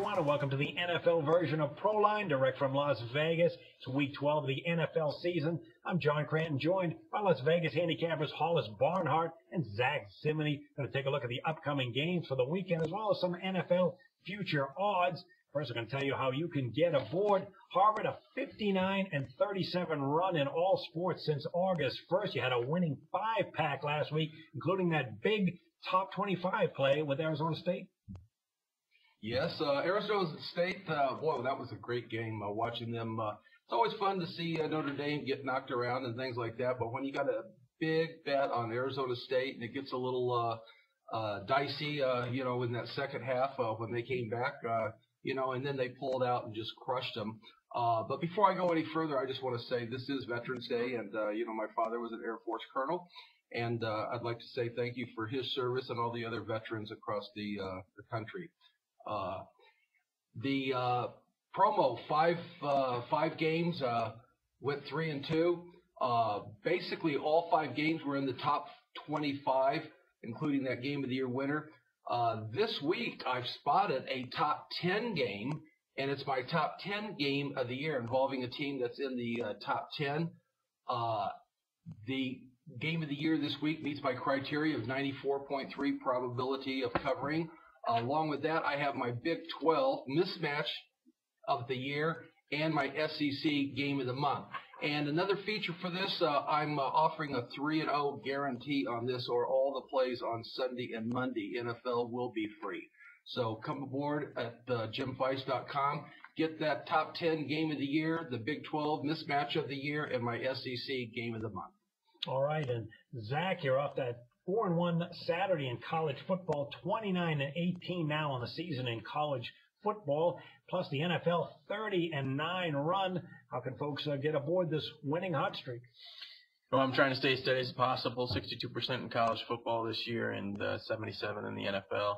everyone, and welcome to the NFL version of Proline, direct from Las Vegas. It's Week 12 of the NFL season. I'm John Cranton, joined by Las Vegas handicappers Hollis Barnhart and Zach Zimini. Going to take a look at the upcoming games for the weekend, as well as some NFL future odds. First, I'm going to tell you how you can get aboard. Harvard, a 59-37 run in all sports since August 1st. You had a winning 5-pack last week, including that big top 25 play with Arizona State. Yes, Arizona State, boy, that was a great game watching them. It's always fun to see Notre Dame get knocked around and things like that, but when you got a big bet on Arizona State and it gets a little dicey, in that second half when they came back, and then they pulled out and just crushed them. But before I go any further, I just want to say this is Veterans Day, and, my father was an Air Force colonel, and I'd like to say thank you for his service and all the other veterans across the country. The promo five games went 3-2. Basically, all 5 games were in the top 25, including that Game of the Year winner. This week, I've spotted a top 10 game, and it's my top 10 game of the year involving a team that's in the top 10. The Game of the Year this week meets my criteria of 94.3 probability of covering. Along with that, I have my Big 12 mismatch of the year and my SEC game of the month. And another feature for this, I'm offering a 3-0 guarantee on this, or all the plays on Sunday and Monday. NFL will be free. So come aboard at jimfeist.com. Get that top 10 game of the year, the Big 12 mismatch of the year, and my SEC game of the month. All right, and Zach, you're off that 4-1 Saturday in college football, 29-18 now on the season in college football, plus the NFL 30-9 run. How can folks get aboard this winning hot streak? Well, I'm trying to stay steady as possible. 62% in college football this year and 77% in the NFL.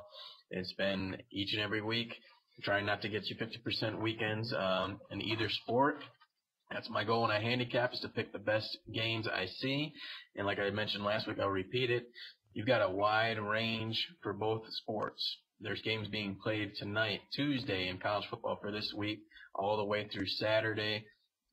It's been each and every week. I'm trying not to get you 50% weekends in either sport. That's my goal when I handicap, is to pick the best games I see. And like I mentioned last week, I'll repeat it. You've got a wide range for both sports. There's games being played tonight, Tuesday, in college football for this week, all the way through Saturday.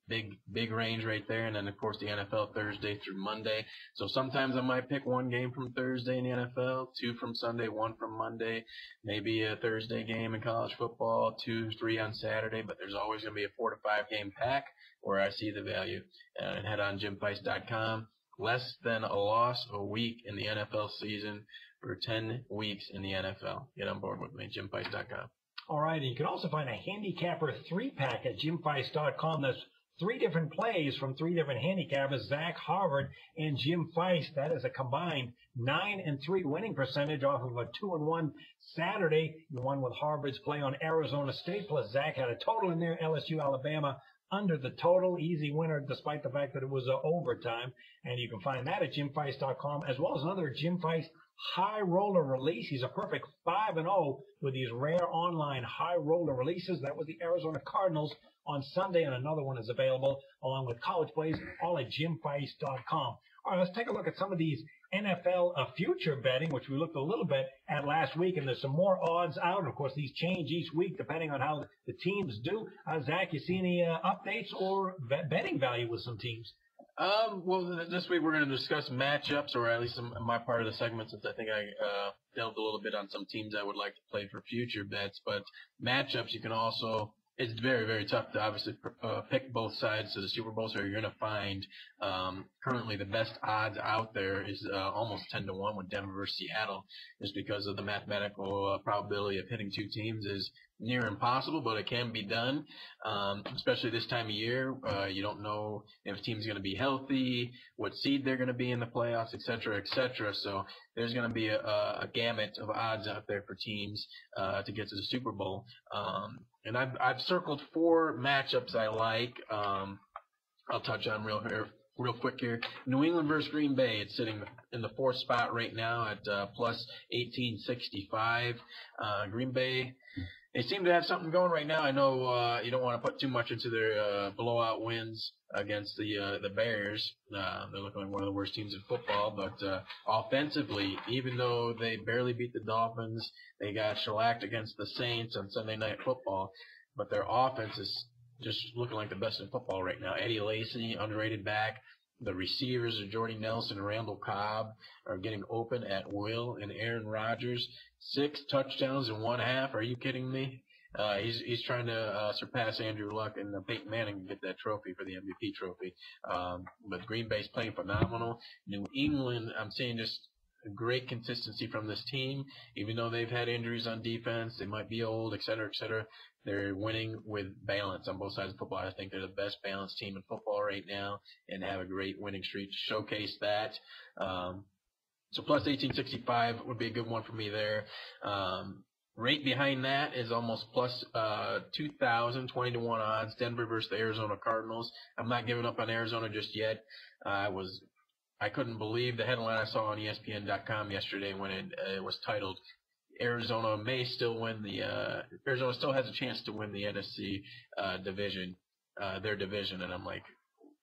Big range right there. And then, of course, the NFL Thursday through Monday. So sometimes I might pick one game from Thursday in the NFL, 2 from Sunday, 1 from Monday, maybe a Thursday game in college football, 2, 3 on Saturday. But there's always going to be a 4 to 5 game pack where I see the value. And head on jimfeist.com. Less than a loss a week in the NFL season for 10 weeks in the NFL. Get on board with me, jimfeist.com. All right, and you can also find a handicapper 3-pack at jimfeist.com. That's 3 different plays from 3 different handicappers, Zach, Harvard, and Jim Feist. That is a combined 9-3 winning percentage off of a 2-1 Saturday. The one with Harvard's play on Arizona State, plus Zach had a total in there, LSU, Alabama, under the total. Easy winner, despite the fact that it was overtime. And you can find that at jimfeist.com, as well as another Jim Feist high roller release. He's a perfect 5-0 with these rare online high roller releases. That was the Arizona Cardinals on Sunday, and another one is available along with college plays, all at jimfeist.com. All right, let's take a look at some of these NFL future betting, which we looked a little bit at last week, and there's some more odds out. And of course, these change each week depending on how the teams do. Zach, you see any updates or betting value with some teams? Well, this week we're going to discuss matchups, or at least my part of the segment, since I think I delved a little bit on some teams I would like to play for future bets. But matchups, you can also, it's very, very tough to obviously pick both sides to the Super Bowl. So you're going to find currently the best odds out there is almost 10-1 with Denver versus Seattle, just because of the mathematical probability of hitting 2 teams is near impossible, but it can be done, especially this time of year. You don't know if a team's going to be healthy, what seed they're going to be in the playoffs, et cetera, et cetera. So there's going to be a gamut of odds out there for teams to get to the Super Bowl. And I've circled 4 matchups I like. I'll touch on real real quick here. New England versus Green Bay. It's sitting in the 4th spot right now at plus 1865. Green Bay, they seem to have something going right now. I know you don't want to put too much into their blowout wins against the Bears. They're looking like one of the worst teams in football. But offensively, even though they barely beat the Dolphins, they got shellacked against the Saints on Sunday Night Football. But their offense is just looking like the best in football right now. Eddie Lacy, underrated back. The receivers are Jordy Nelson and Randall Cobb are getting open at will. And Aaron Rodgers, 6 touchdowns in 1 half. Are you kidding me? He's trying to surpass Andrew Luck and Peyton Manning and get that trophy for the MVP trophy. But Green Bay's playing phenomenal. New England, I'm seeing just great consistency from this team. Even though they've had injuries on defense, they might be old, et cetera, et cetera. They're winning with balance on both sides of football. I think they're the best balanced team in football right now and have a great winning streak to showcase that. So plus 1865 would be a good one for me there. Right behind that is almost plus 2,000, 20-1 odds. Denver versus the Arizona Cardinals. I'm not giving up on Arizona just yet. I couldn't believe the headline I saw on ESPN.com yesterday when it was titled Arizona may still win Arizona still has a chance to win the NFC division, their division, and I'm like,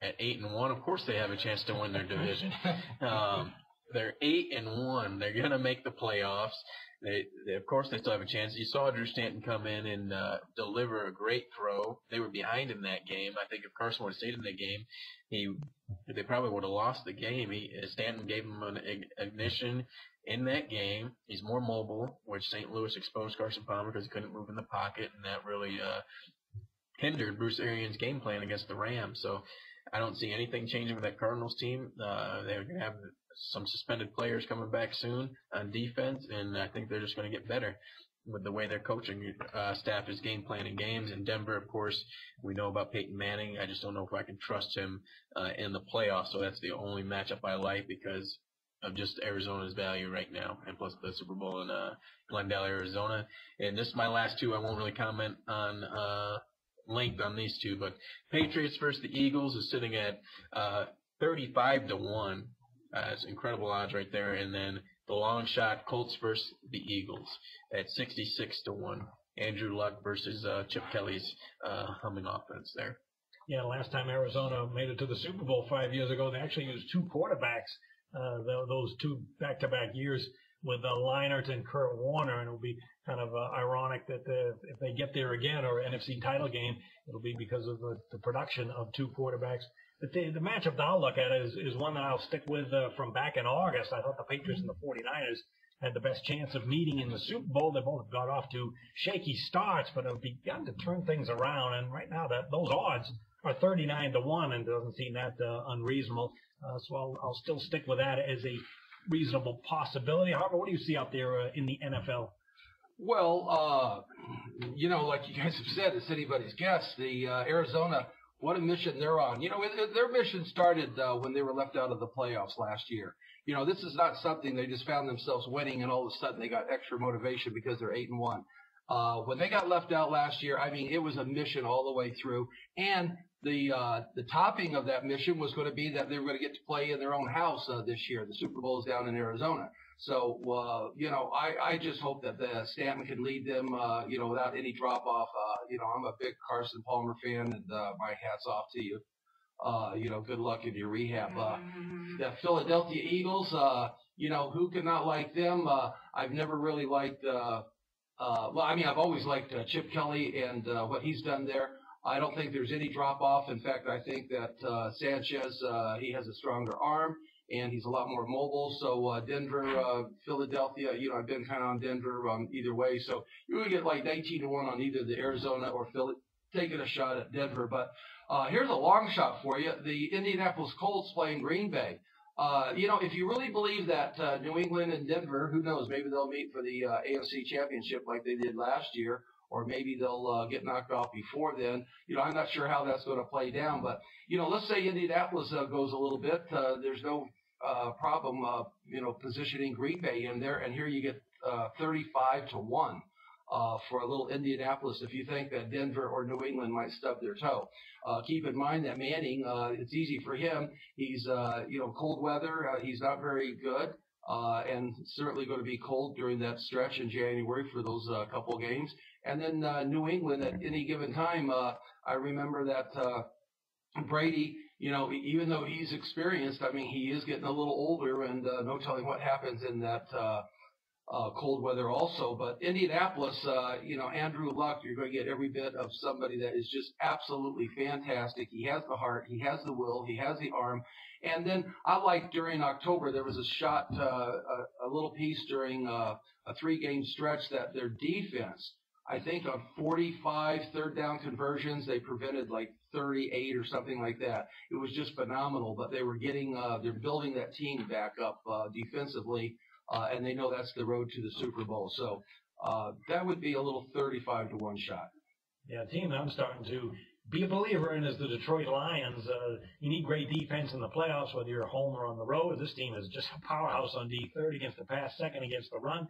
at 8-1, of course they have a chance to win their division. They're 8-1. They're gonna make the playoffs. They of course they still have a chance. You saw Drew Stanton come in and deliver a great throw. They were behind in that game. I think if Carson would have stayed in the game, they probably would have lost the game. Stanton gave him an ignition in that game. He's more mobile, which St. Louis exposed Carson Palmer because he couldn't move in the pocket, and that really hindered Bruce Arians' game plan against the Rams. So I don't see anything changing with that Cardinals team. They're going to have some suspended players coming back soon on defense, and I think they're just going to get better with the way their coaching staff is game planning games. In Denver, of course, we know about Peyton Manning. I just don't know if I can trust him in the playoffs, so that's the only matchup I like because of just Arizona's value right now, and plus the Super Bowl in Glendale, Arizona. And this is my last two. I won't really comment on length on these two, but Patriots versus the Eagles is sitting at 35-1. It's incredible odds right there. And then the long shot Colts versus the Eagles at 66-1. Andrew Luck versus Chip Kelly's humming offense there. Yeah, last time Arizona made it to the Super Bowl 5 years ago, they actually used 2 quarterbacks. Those 2 back-to-back years with Leinart and Kurt Warner, and it'll be kind of ironic that if they get there again or NFC title game, it'll be because of the production of 2 quarterbacks. But the matchup that I'll look at is one that I'll stick with from back in August. I thought the Patriots and the 49ers had the best chance of meeting in the Super Bowl. They both got off to shaky starts, but have begun to turn things around. And right now, those odds are 39-1, and it doesn't seem that unreasonable. So I'll still stick with that as a reasonable possibility. However, what do you see out there in the NFL? Well, like you guys have said, it's anybody's guess. The Arizona, what a mission they're on. Their mission started when they were left out of the playoffs last year. This is not something they just found themselves winning and all of a sudden they got extra motivation because they're 8-1. When they got left out last year, I mean, it was a mission all the way through. And the topping of that mission was going to be that they were going to get to play in their own house this year. The Super Bowl is down in Arizona. So, I just hope that Stanton can lead them, without any drop off. I'm a big Carson Palmer fan, and my hat's off to you. Good luck in your rehab. The Philadelphia Eagles, who could not like them? I've never really liked, I've always liked Chip Kelly and what he's done there. I don't think there's any drop off. In fact, I think that Sanchez, he has a stronger arm and he's a lot more mobile. So Denver, Philadelphia, I've been kind of on Denver either way. So you're going to get like 19-1 on either the Arizona or Philly, taking a shot at Denver. But here's a long shot for you. The Indianapolis Colts playing Green Bay. If you really believe that New England and Denver, who knows, maybe they'll meet for the AFC Championship like they did last year, or maybe they'll get knocked off before then. I'm not sure how that's going to play down. But, let's say Indianapolis goes a little bit. There's no problem, positioning Green Bay in there. And here you get 35-1. for a little Indianapolis if you think that Denver or New England might stub their toe. Keep in mind that Manning, it's easy for him. He's, cold weather. He's not very good. And certainly going to be cold during that stretch in January for those couple of games. And then New England at any given time, I remember that Brady, even though he's experienced, I mean, he is getting a little older, and no telling what happens in that cold weather also. But Indianapolis, Andrew Luck, you're going to get every bit of somebody that is just absolutely fantastic. He has the heart, he has the will, he has the arm. And then I like during October, there was a shot, a little piece during a 3-game stretch that their defense, I think on 45 third down conversions, they prevented like 38 or something like that. It was just phenomenal, but they were they're building that team back up defensively, and they know that's the road to the Super Bowl. So that would be a little 35-1 shot. Yeah, the team I'm starting to be a believer in is the Detroit Lions. You need great defense in the playoffs, whether you're home or on the road. This team is just a powerhouse on D, third against the pass, second against the run.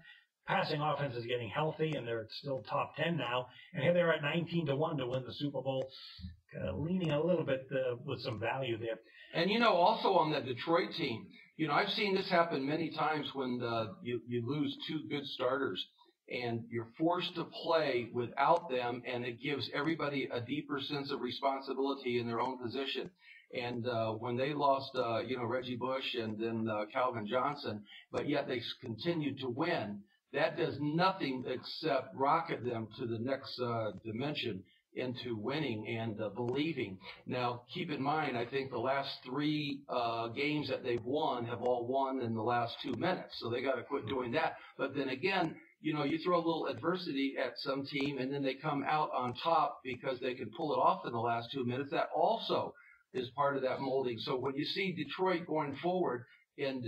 Passing offense is getting healthy, and they're still top 10 now. And here they're at 19-1 to win the Super Bowl, leaning a little bit with some value there. And, also on that Detroit team, I've seen this happen many times when you lose 2 good starters, and you're forced to play without them, and it gives everybody a deeper sense of responsibility in their own position. And when they lost, Reggie Bush and then Calvin Johnson, but yet they continued to win, that does nothing except rocket them to the next dimension into winning and believing. Now, keep in mind, I think the last 3 games that they've won have all won in the last 2 minutes, so they got to quit doing that. But then again, you throw a little adversity at some team, and then they come out on top because they can pull it off in the last 2 minutes. That also is part of that molding. So when you see Detroit going forward in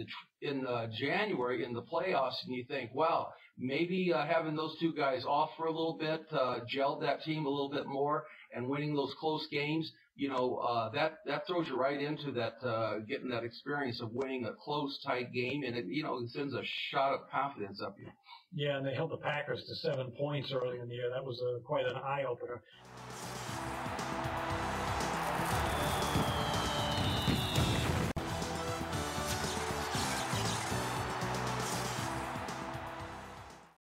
January in the playoffs, and you think, wow, maybe having those 2 guys off for a little bit gelled that team a little bit more, and winning those close games, that throws you right into that getting that experience of winning a close, tight game, and it sends a shot of confidence up you. Yeah, and they held the Packers to 7 points early in the year. That was quite an eye-opener.